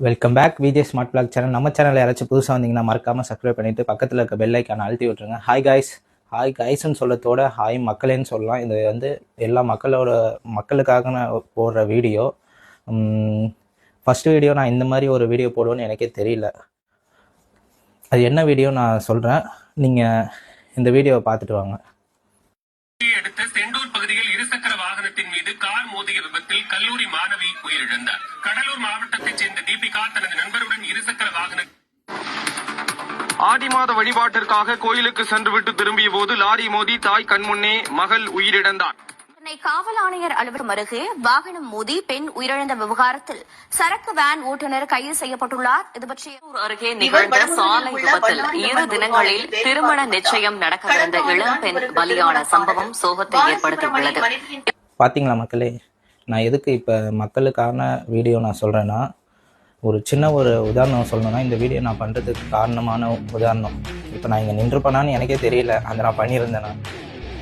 Welcome back Vijay smart black channel. நம்ம சேனலில் யாராச்சும் புதுசாக வந்தீங்கன்னா மறக்காமல் சப்ஸ்கிரைப் பண்ணிவிட்டு பக்கத்தில் இருக்க பெல் ஐக்கான அழுத்தி விட்ருங்க. ஹாய் காய்ஸ்ன்னு சொல்லத்தோட ஹாய் மக்களேன்னு சொல்லலாம். இது வந்து எல்லா மக்களுக்காக நான் போடுற வீடியோ. ஃபஸ்ட்டு வீடியோ நான் இந்த மாதிரி ஒரு வீடியோ போடுவேன்னு எனக்கே தெரியல. அது என்ன வீடியோ நான் சொல்கிறேன், நீங்கள் இந்த வீடியோவை பார்த்துட்டு வாங்க. அடுத்த செண்டூர் பகுதியில் இருசக்கர வாகனத்தின் மீது கார் மோதிய விபத்தில் கல்லூரி மாணவி உயிரிழந்தார். கடலூர் மாவட்டத்தைச் சேர்ந்த தீபிகா தனது நண்பருடன் இருசக்கர வாகன ஆடி மாத வழிபாட்டிற்காக கோயிலுக்கு சென்றுவிட்டு திரும்பிய போது லாரி மோதி தாய் கண்முன்னே மகள் உயிரிழந்தார். சென்னை காவல் ஆணையர் அலுவலகம் அருகே வாகனம் மோதி பெண் உயிரிழந்த விவகாரத்தில் சரக்கு வேன் ஓட்டுநர் கைது செய்யப்பட்டுள்ளார். இது பற்றிய அருகே நிகழ்ந்த சாலை விபத்தில் 2 தினங்களில் திருமண நிச்சயம் நடக்கவிருந்த இளம் பெண் பலியான சம்பவம் சோகத்தை ஏற்படுத்தியுள்ளது. பார்த்தீங்களா மக்களே, நான் எதுக்கு இப்போ மக்களுக்கான வீடியோ நான் சொல்கிறேன்னா, ஒரு சின்ன உதாரணம் சொல்லணும்னா, இந்த வீடியோ நான் பண்ணுறதுக்கு காரணமான உதாரணம். இப்போ நான் இங்கே நின்றுப்பேனான்னு எனக்கே தெரியல. அந்த நான் பண்ணியிருந்தேன்னா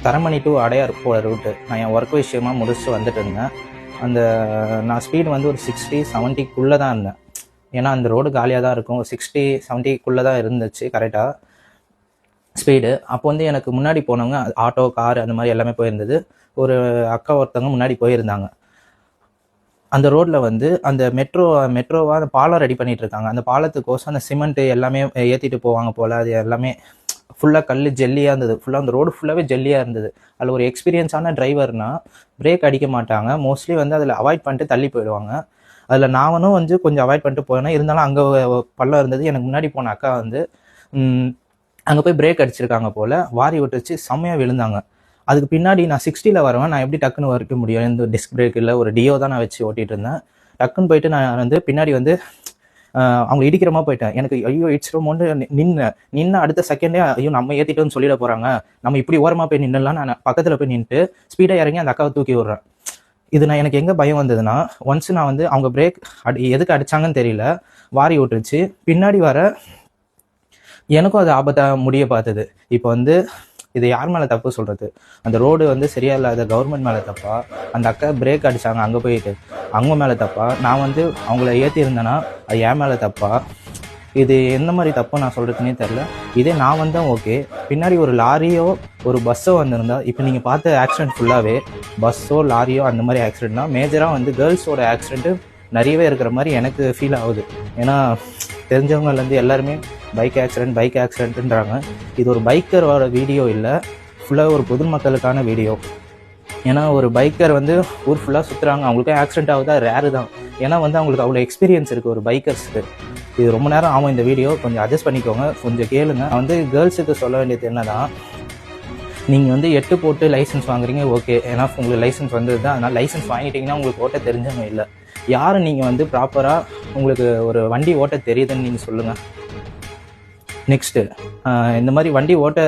தரமணி டு அடையார் போகிற ரூட்டு நான் என் ஒர்க் விஷயமாக முடிச்சுட்டு வந்துட்டு இருந்தேன். நான் ஸ்பீடு வந்து ஒரு 60-70 தான் இருந்தேன். ஏன்னா அந்த ரோடு காலியாக தான் இருக்கும். 60-70 தான் இருந்துச்சு கரெக்டாக ஸ்பீடு. அப்போ வந்து எனக்கு முன்னாடி போனவங்க ஆட்டோ, கார் அந்த மாதிரி எல்லாமே போயிருந்தது. ஒரு அக்கா ஒருத்தவங்க முன்னாடி போயிருந்தாங்க. அந்த ரோட்டில் வந்து அந்த மெட்ரோவாக அந்த பாலம் ரெடி பண்ணிகிட்டு இருக்காங்க. அந்த பாலத்துக்கோசம் அந்த சிமெண்ட்டு எல்லாமே ஏற்றிட்டு போவாங்க போல். அது எல்லாமே ஃபுல்லாக கல் ஜெல்லியாக இருந்தது. ஃபுல்லாக அந்த ரோடு ஃபுல்லாகவே ஜெல்லியாக இருந்தது. அதில் ஒரு எக்ஸ்பீரியன்ஸான டிரைவர்னால் பிரேக் அடிக்க மாட்டாங்க. மோஸ்ட்லி வந்து அதில் அவாய்ட் பண்ணிட்டு தள்ளி போயிடுவாங்க. அதில் நானும் வந்து கொஞ்சம் அவாய்ட் பண்ணிட்டு போனேன். இருந்தாலும் அங்கே பள்ளம் இருந்தது. எனக்கு முன்னாடி போன அக்கா வந்து அங்கே போய் பிரேக் அடிச்சிருக்காங்க போல். வாரி விட்டுச்சு, செம்மையாக விழுந்தாங்க. அதுக்கு பின்னாடி நான் 60 வருவேன். நான் எப்படி டக்குன்னு வரைக்க முடியும்? இந்த டிஸ்க் பிரேக் இல்லை, ஒரு டியோ தான் நான் வச்சு ஓட்டிகிட்டு இருந்தேன். டக்குன்னு போயிட்டு நான் வந்து பின்னாடி வந்து அவங்க இடிக்கிறமா போயிட்டேன். எனக்கு ஐயோ இடிச்சிரோமோன்னு நின்று அடுத்த செகண்டே ஐயோ நம்ம ஏற்றிட்டோன்னு சொல்லிட போகிறாங்க, நம்ம இப்படி ஓரமாக போய் நின்றுலாம். நான் பக்கத்தில் போய் நின்றுட்டு ஸ்பீடாக இறங்கி அந்த அக்காவை தூக்கி விட்றேன். இது எனக்கு எங்கே பயம் வந்ததுன்னா, ஒன்ஸ் நான் வந்து அவங்க பிரேக் எதுக்கு அடித்தாங்கன்னு தெரியல, வாரி விட்டுருச்சு. பின்னாடி வர எனக்கும் அது ஆபத்தாக முடிய பார்த்தது. இப்போ வந்து இது யார் மேலே தப்பு சொல்கிறது? அந்த ரோடு வந்து சரியா இல்லாத கவர்மெண்ட் மேலே தப்பா? அந்த அக்கா பிரேக் அடித்தாங்க அங்கே போயிட்டு அவங்க மேலே தப்பா? நான் வந்து அவங்கள ஏற்றிருந்தேன்னா அது என் மேலே தப்பா? இது எந்த மாதிரி தப்பு நான் சொல்கிறதுனே தெரில. இதே நான் வந்தேன் ஓகே, பின்னாடி ஒரு லாரியோ ஒரு பஸ்ஸோ வந்திருந்தா, இப்போ நீங்கள் பார்த்த ஆக்சிடென்ட் ஃபுல்லாகவே பஸ்ஸோ லாரியோ அந்த மாதிரி ஆக்சிடென்ட்னா, மேஜராக வந்து கேர்ள்ஸோட ஆக்சிடென்ட்டு நிறையவே இருக்கிற மாதிரி எனக்கு ஃபீல் ஆகுது. ஏன்னா தெரிஞ்சவங்கலேருந்து எல்லாருமே பைக் ஆக்சிடென்ட்டுன்றாங்க. இது ஒரு பைக்கரோட வீடியோ இல்லை, ஃபுல்லாக ஒரு பொதுமக்களுக்கான வீடியோ. ஏன்னா ஒரு பைக்கர் வந்து ஊர் ஃபுல்லாக சுற்றுறாங்க, அவங்களுக்கும் ஆக்சிடென்ட் ஆகுதா ரேரு தான். ஏன்னா வந்து அவங்களுக்கு அவ்வளோ எக்ஸ்பீரியன்ஸ் இருக்குது ஒரு பைக்கர்ஸுக்கு. இது ரொம்ப நேரம் ஆகும் இந்த வீடியோ, கொஞ்சம் அட்ஜஸ்ட் பண்ணிக்கோங்க, கொஞ்சம் கேளுங்க. நான் வந்து கேர்ள்ஸுக்கு சொல்ல வேண்டியது என்னன்னா, நீங்கள் வந்து 8 போட்டு லைசன்ஸ் வாங்குறீங்க ஓகே, ஏன்னா உங்களுக்கு லைசன்ஸ் வந்தது தான். அதனால் லைசன்ஸ் வாங்கிட்டீங்கன்னா உங்களுக்கு ஓட்ட தெரிஞ்சவங்க இல்லை. யார் நீங்கள் வந்து ப்ராப்பராக உங்களுக்கு ஒரு வண்டி ஓட்ட தெரியுதுன்னு நீங்கள் சொல்லுங்கள். நெக்ஸ்ட்டு இந்த மாதிரி வண்டி ஓட்ட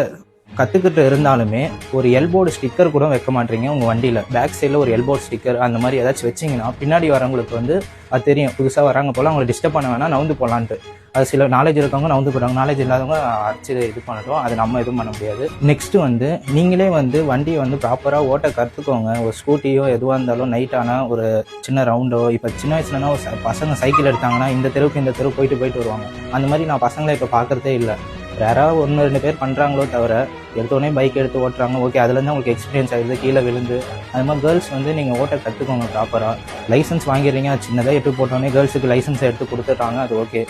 கற்றுக்கிட்டு இருந்தாலுமே ஒரு எல்போர்டு ஸ்டிக்கர் கூட வைக்க மாட்டீங்க உங்கள் வண்டியில். பேக் சைடில் ஒரு எல்போர்டு ஸ்டிக்கர் அந்த மாதிரி ஏதாச்சும் வச்சிங்கன்னா பின்னாடி வரவங்களுக்கு வந்து அது தெரியும். புதுசாக வராங்க போல், அவங்களை டிஸ்டர்ப் பண்ண வேணாம், நவுந்து போகலான்ட்டு. அது சில நாலேஜ் இருக்கவங்க நவுந்து போகிறாங்க, நாலேஜ் இல்லாதவங்க அடிச்சு இது பண்ணட்டும், அது நம்ம எதுவும் பண்ண முடியாது. நெக்ஸ்ட்டு வந்து நீங்களே வந்து வண்டியை வந்து ப்ராப்பராக ஓட்ட கற்றுக்கோங்க. ஒரு ஸ்கூட்டியோ எதுவாக இருந்தாலும் நைட்டான ஒரு சின்ன ரவுண்டோ, இப்போ சின்ன வயசுலனா ஒரு பசங்க சைக்கிள் எடுத்தாங்கன்னா இந்த தெருவு போயிட்டு வருவாங்க. அந்த மாதிரி நான் பசங்களை இப்போ பார்க்குறதே இல்லை. யாராவது 1-2 பேர் பண்ணுறாங்களோ தவிர எடுத்தோடனே பைக் எடுத்து ஓட்டுறாங்க ஓகே, அதுலேருந்து உங்களுக்கு எக்ஸ்பீரியன்ஸ் ஆகிடுது, கீழே விழுந்து. அது மாதிரி கேர்ள்ஸ் வந்து நீங்கள் ஓட்ட கற்றுக்கோங்க ப்ராப்பராக. லைசன்ஸ் வாங்கிடுறீங்க, சின்னதாக 8 போட்டோன்னே கேர்ள்ஸுக்கு லைசன்ஸை எடுத்து கொடுத்துட்றாங்க, அது ஓகே.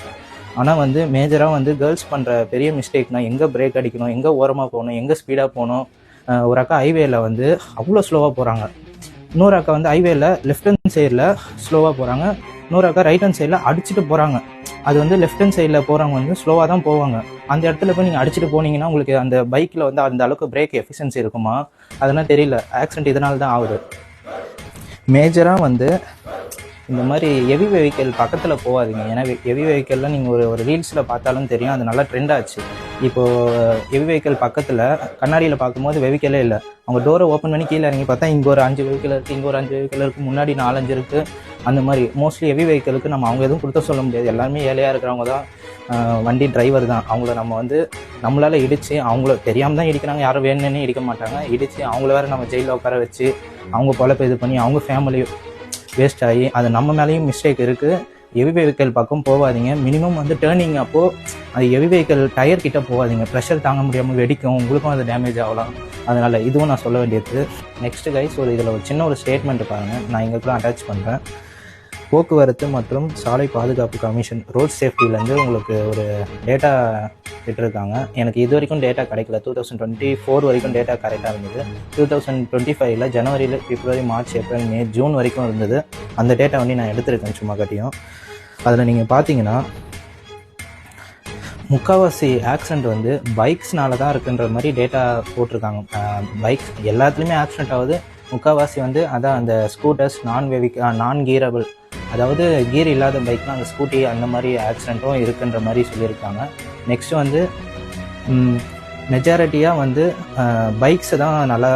ஆனால் வந்து மேஜராக வந்து கேர்ள்ஸ் பண்ணுற பெரிய மிஸ்டேக்னா, எங்கே பிரேக் அடிக்கணும், எங்கே ஓரமாக போகணும், எங்கே ஸ்பீடாக போகணும். ஒரு அக்கா ஹைவேயில் வந்து அவ்வளோ ஸ்லோவாக போகிறாங்க, இன்னொரு அக்கா வந்து ஹைவேயில் லெஃப்ட் ஹேண்ட் சைடில் ஸ்லோவாக போகிறாங்க, இன்னொரு அக்கா ரைட் ஹேண்ட் சைடில் அடிச்சுட்டு போகிறாங்க. அது வந்து லெஃப்ட் ஹேண்ட் சைடில் போகிறவங்க வந்து ஸ்லோவாக தான் போவாங்க. அந்த இடத்துல போய் நீங்கள் அடிச்சுட்டு போனீங்கன்னா உங்களுக்கு அந்த பைக்கில் வந்து அந்த அளவுக்கு பிரேக் எஃபிஷியன்சி இருக்குமா அதெல்லாம் தெரியல. ஆக்சிடென்ட் இதனால தான் ஆகுது. மேஜராக வந்து இந்த மாதிரி ஹெவி வெஹிக்கிள் பக்கத்தில் போகாதீங்க. ஏன்னா ஹெவி வெஹிக்கிள்லாம் நீங்கள் ஒரு ரீல்ஸில் பார்த்தாலும் தெரியும், அது நல்லா ட்ரெண்ட் ஆச்சு. இப்போது ஹெவி வெஹிக்கிள் பக்கத்தில் கண்ணாடியில் பார்க்கும்போது வெஹிக்கிளே இல்லை. அவங்க டோரை ஓப்பன் பண்ணி கீழே இறங்கி பார்த்தா இங்கே ஒரு 5 வெஹிக்கிள் இருக்குது, இங்கே ஒரு 5 வெஹிக்கிள் இருக்குது, முன்னாடி 4-5 இருக்குது. அந்த மாதிரி மோஸ்ட்லி ஹெவி வெஹிக்கிளுக்கு நம்ம அவங்க எதுவும் கொடுத்த சொல்ல முடியாது. எல்லாருமே ஏழையாக இருக்கிறவங்க தான், வண்டி டிரைவர் தான். அவங்கள நம்ம வந்து நம்மளால் இடித்து, அவங்கள தெரியாமல் தான் இடிக்கிறாங்க, யாரும் வேணும்னே இடிக்க மாட்டாங்க. இடித்து அவங்கள வேறு நம்ம ஜெயிலில் உட்கார வச்சு அவங்க பொழப்ப இது பண்ணி அவங்க ஃபேமிலி வேஸ்ட் ஆகி, அது நம்ம மேலேயும் மிஸ்டேக் இருக்குது. ஹெவி வெஹிக்கல் பக்கம் போகாதீங்க. மினிமம் வந்து டேர்னிங் அப்போது அது ஹெவி வெஹிக்கல் டயர் கிட்ட போகாதீங்க. ப்ரெஷர் தாங்க முடியாமல் வெடிக்கும், உங்களுக்கும் அது டேமேஜ் ஆகலாம். அதனால் இதுவும் நான் சொல்ல வேண்டியது. நெக்ஸ்ட்டு கைஸ், இதில் ஒரு சின்ன ஒரு ஸ்டேட்மெண்ட் பாருங்கள், நான் எங்களுக்குலாம் அட்டாச் பண்ணுறேன். போக்குவரத்து மற்றும் சாலை பாதுகாப்பு கமிஷன் ரோட் சேஃப்டிலேருந்து உங்களுக்கு ஒரு டேட்டா விட்டுருக்காங்க. எனக்கு இது வரைக்கும் டேட்டா கிடைக்கல. 2024 வரைக்கும் டேட்டா கரெக்டாக இருந்தது. 2025 ஜனவரியில், பிப்ரவரி, மார்ச், ஏப்ரல், மே, ஜூன் வரைக்கும் இருந்தது. அந்த டேட்டா வந்து நான் எடுத்திருக்கேன் சும்மா கட்டியும். அதில் நீங்கள் பார்த்தீங்கன்னா முக்கால்வாசி ஆக்சிடெண்ட் வந்து பைக்ஸ்னால தான் இருக்குன்ற மாதிரி டேட்டா போட்டிருக்காங்க. பைக்ஸ் எல்லாத்துலேயுமே ஆக்சிடெண்ட் ஆகுது. முக்கால்வாசி வந்து அதான் அந்த ஸ்கூட்டர்ஸ், நான் கீரபிள், அதாவது கீர் இல்லாத பைக்லாம் அந்த ஸ்கூட்டி அந்த மாதிரி ஆக்சிடெண்ட்டும் இருக்குன்ற மாதிரி சொல்லியிருக்காங்க. நெக்ஸ்ட்டு வந்து மெஜாரிட்டியாக வந்து பைக்ஸை தான் நல்லா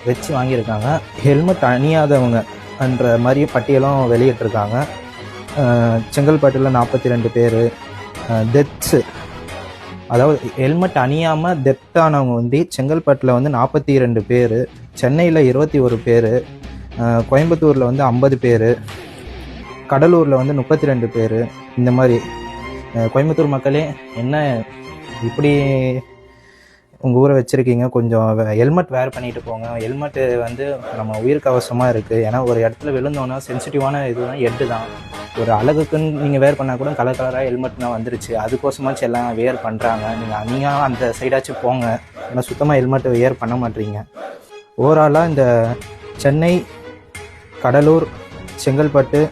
வச்சு வாங்கியிருக்காங்க. ஹெல்மெட் அணியாதவங்க என்ற மாதிரி பட்டியலும் வெளியிட்டிருக்காங்க. செங்கல்பட்டில் 42 பேர் டெத்ஸு, அதாவது ஹெல்மெட் அணியாமல் டெத் ஆனவங்க வந்து செங்கல்பட்டில் வந்து 42 பேர், சென்னையில் 21 பேர், கோயம்புத்தூரில் வந்து 50 பேர், கடலூரில் வந்து 32 பேர். இந்த மாதிரி கோயம்புத்தூர் மக்களே என்ன இப்படி உங்கள் ஊரை வச்சுருக்கீங்க, கொஞ்சம் ஹெல்மெட் வேர் பண்ணிட்டு போங்க. ஹெல்மெட்டு வந்து நம்ம உயிருக்கு அவசியமாக இருக்குது. ஏன்னா ஒரு இடத்துல விழுந்தோன்னா சென்சிட்டிவான இதுதான் ஹெட்டு தான். ஒரு அழகுக்குன்னு நீங்கள் வேர் பண்ணால் கூட கலர் கலராக ஹெல்மெட்லாம் வந்துருச்சு. அதுக்கோசமாச்சும் எல்லாம் வேர் பண்ணுறாங்க. நீங்கள் அந்த சைடாச்சும் போங்க. ஏன்னா சுத்தமாக ஹெல்மெட்டு வேர் பண்ண மாட்டீங்க. ஓவராலாக இந்த சென்னை, கடலூர், செங்கல்பட்டு,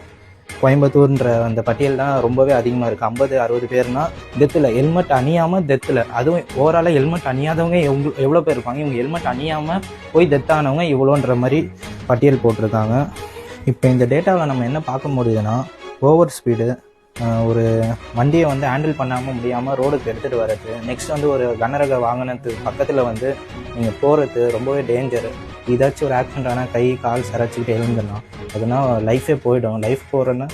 கோயம்புத்தூர்ன்ற அந்த பட்டியல் தான் ரொம்பவே அதிகமாக இருக்குது. 50-60 பேர்னா டெத்தில், ஹெல்மெட் அணியாமல் டெத்தில். அதுவும் ஓவராலாக ஹெல்மெட் அணியாதவங்க எவ்வளோ பேர் இருப்பாங்க. இவங்க ஹெல்மெட் அணியாமல் போய் டெத் ஆனவங்க இவ்வளோன்ற மாதிரி பட்டியல் போட்டிருக்காங்க. இப்போ இந்த டேட்டாவில் நம்ம என்ன பார்க்க முடியுதுன்னா, ஓவர் ஸ்பீடு, ஒரு வண்டியை வந்து ஹேண்டில் பண்ணாமல் முடியாமல் ரோடுக்கு எடுத்துகிட்டு வர்றது, நெக்ஸ்ட் வந்து ஒரு கனரக வாகனத்துக்கு பக்கத்தில் வந்து நீங்கள் போகிறது ரொம்பவே டேஞ்சரு. ஏதாச்சும் ஒரு ஆக்சிடென்ட் ஆனால் கை கால் சரைச்சிக்கிட்டு எழுந்துடலாம். அதனால் லைஃபே போயிடும். லைஃப் போகிறேன்னா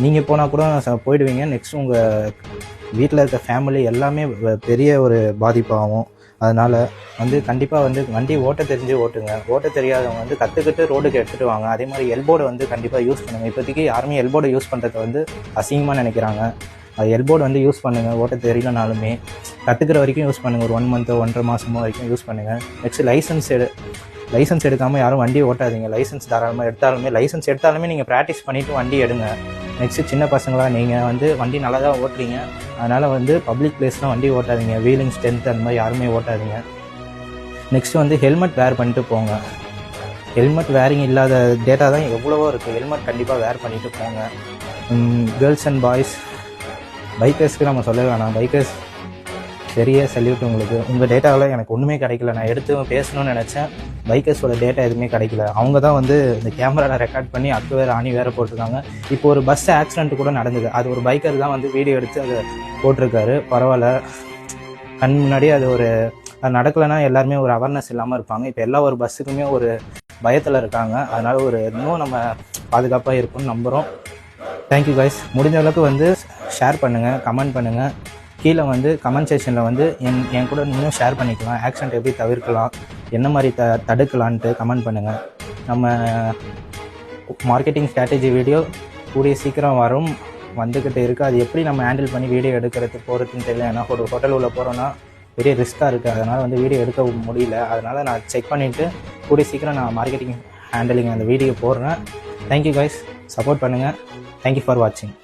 நீங்கள் போனால் கூட போயிடுவீங்க. நெக்ஸ்ட் உங்கள் வீட்டில் இருக்க ஃபேமிலி எல்லாமே பெரிய ஒரு பாதிப்பாகும். அதனால் வந்து கண்டிப்பாக வந்து வண்டி ஓட்ட தெரிஞ்சு ஓட்டுங்க. ஓட்ட தெரியாதவங்க வந்து கற்றுக்கிட்டு ரோடுக்கு எடுத்துகிட்டு வாங்க. அதே மாதிரி எல்போர்டை வந்து கண்டிப்பாக யூஸ் பண்ணுங்கள். இப்போதைக்கு யாருமே எல்போர்டை யூஸ் பண்ணுறத வந்து அசிங்கமாக நினைக்கிறாங்க. அது எல்போர்டு வந்து யூஸ் பண்ணுங்கள். ஓட்ட தெரியலனாலுமே கற்றுக்கிற வரைக்கும் யூஸ் பண்ணுங்கள். ஒரு 1 மந்த்தோ 1.5 மாதமோ வரைக்கும் யூஸ் பண்ணுங்கள். நெக்ஸ்ட் லைசன்ஸ் எடுக்காமல் யாரும் வண்டி ஓட்டாதீங்க. லைசன்ஸ் தாராளமாக லைசன்ஸ் எடுத்தாலுமே நீங்கள் ப்ராக்டிஸ் பண்ணிவிட்டு வண்டி எடுங்க. நெக்ஸ்ட்டு சின்ன பசங்களாக நீங்கள் வந்து வண்டி நல்லா தான் ஓட்டுறீங்க. அதனால் வந்து பப்ளிக் பிளேஸ்லாம் வண்டி ஓட்டாதீங்க. வீலிங் ஸ்ட்ரென்த் அந்த மாதிரி யாருமே ஓட்டாதீங்க. நெக்ஸ்ட்டு வந்து ஹெல்மெட் வேர் பண்ணிட்டு போங்க. ஹெல்மெட் வேரிங் இல்லாத டேட்டா தான் எவ்வளவோ இருக்குது. ஹெல்மெட் கண்டிப்பாக வேர் பண்ணிவிட்டு போங்க. கேர்ள்ஸ் அண்ட் பாய்ஸ், பைக்கர்ஸ்க்கு நம்ம சொல்ல வேணாம். பைக்கர்ஸ் பெரிய சல்யூட் உங்களுக்கு. உங்கள் டேட்டாவில் எனக்கு ஒன்றுமே கிடைக்கல. நான் எடுத்து பேசணும்னு நினச்சேன். பைக்கர்ஸோட டேட்டா எதுவுமே கிடைக்கல. அவங்க தான் வந்து இந்த கேமராவில் ரெக்கார்ட் பண்ணி அக்கு வேறு ஆணி வேறு போட்டிருக்காங்க. இப்போ ஒரு பஸ் ஆக்சிடென்ட் கூட நடந்தது. அது ஒரு பைக்கர் தான் வந்து வீடியோ எடுத்து அதை போட்டிருக்காரு. பரவாயில்ல, கண் முன்னாடி அது நடக்கலைன்னா எல்லாருமே ஒரு அவேர்னஸ் இல்லாமல் இருப்பாங்க. இப்போ எல்லா ஒரு பஸ்ஸுக்குமே ஒரு பயத்தில் இருக்காங்க. அதனால் இன்னும் நம்ம பாதுகாப்பாக இருக்கும்னு நம்புகிறோம். Thank you guys. முடிஞ்ச அளவுக்கு வந்து ஷேர் பண்ணுங்கள், கமெண்ட் பண்ணுங்கள். கீழே வந்து கமெண்ட் செக்ஷனில் வந்து என் கூட இன்னும் ஷேர் பண்ணிக்கலாம். ஆக்சிடென்ட் எப்படி தவிர்க்கலாம், என்ன மாதிரி தடுக்கலான்ட்டு கமெண்ட் பண்ணுங்கள். நம்ம மார்க்கெட்டிங் ஸ்ட்ராட்டஜி வீடியோ கூடிய சீக்கிரம் வந்துக்கிட்டு இருக்குது. அது எப்படி நம்ம ஹேண்டில் பண்ணி வீடியோ எடுக்கிறது போகிறதுன்னு தெரியல. ஏன்னா ஒரு ஹோட்டல் உள்ள போகிறோன்னா பெரிய ரிஸ்க்காக இருக்குது. அதனால் வந்து வீடியோ எடுக்க முடியல. அதனால் நான் செக் பண்ணிவிட்டு கூடிய சீக்கிரம் நான் மார்க்கெட்டிங் ஹேண்டலிங் அந்த வீடியோ போடுறேன். தேங்க்யூ கைஸ், சப்போர்ட் பண்ணுங்கள். தேங்க்யூ ஃபார் வாட்சிங்.